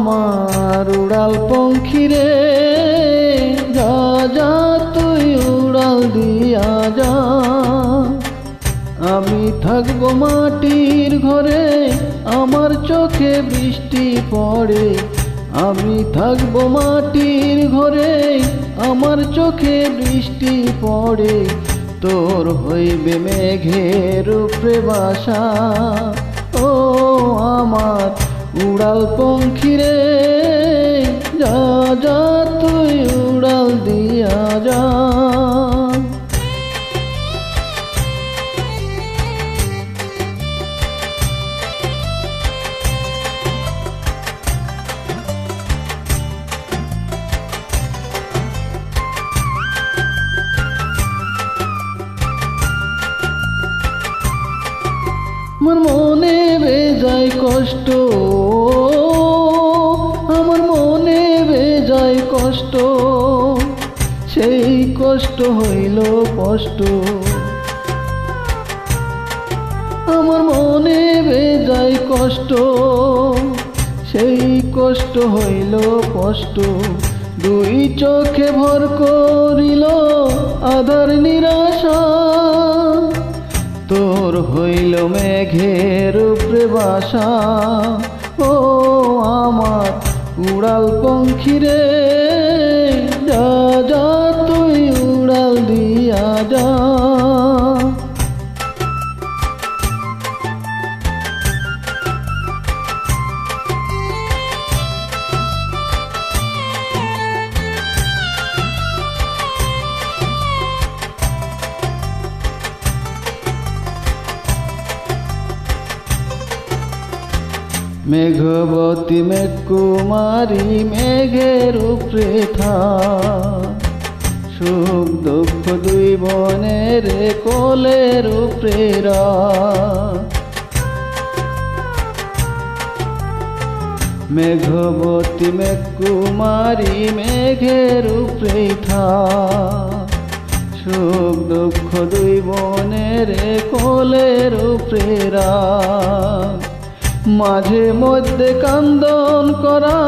আমার উড়াল পঙ্খী রে, যা যা তুই উড়াল দিয়া যা। আমি থাকবো মাটির ঘরে, আমার চোখে বৃষ্টি পড়ে। আমি থাকবো মাটির ঘরে, আমার চোখে বৃষ্টি পড়ে। তোর হইবে মেঘের উপরে বাসা, ও আমার উড়াল পঙ্খী রে, যা যা তুই উড়াল দিয়া যা। আমার মনে বেজায় কষ্ট, আমার মনে বেজায় কষ্ট, সেই কষ্ট হইল কষ্ট। আমার মনে বেজায় কষ্ট, সেই কষ্ট হইল কষ্ট। দুই চোখে ভর করিল আধার নিরাশা, তোর হইল মেঘের উপরে বাসা। ও আমার উড়াল পঙ্খী রে, যা যা তুই উড়াল দিয়া যা। মেঘবতী মেঘকুমারী মেঘের উপরে থাক, সুখ দুঃখ দুই বনের কোলের উপরে রাখ। মেঘবতী মেঘকুমারী মেঘের উপরে থাক, সুখ দুঃখ দুই বনের কোলের উপরে রাখ। মাঝে মধ্যে কান্দন করা,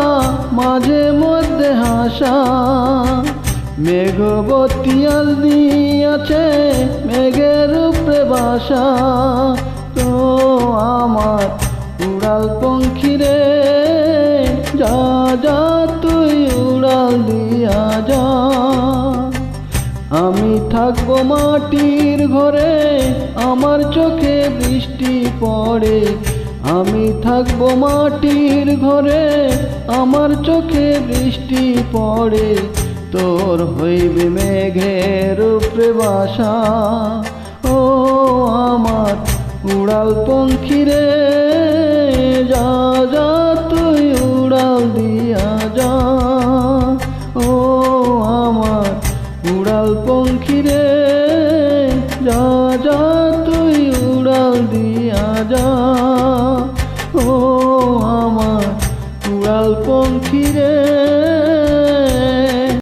মাঝে মধ্যে হাসা, মেঘবতী আল দিয়াছে মেঘের উপরে বাসা। তো আমার উড়াল পঙ্খী রে, যা যা তুই উড়াল দিয়া যা। আমি থাকবো মাটির ঘরে, আমার চোখে বৃষ্টি পড়ে। আমি থাকবো মাটির ঘরে, আমার চোখে বৃষ্টি পড়ে। তোর হইবে মেঘের উপরে বাসা, ও আমার উড়াল পঙ্খী রে, যা যা তুই উড়াল দিয়া যা। ও আমার উড়াল পঙ্খী রে, যা যা তুই উড়াল দিয়া যা। ও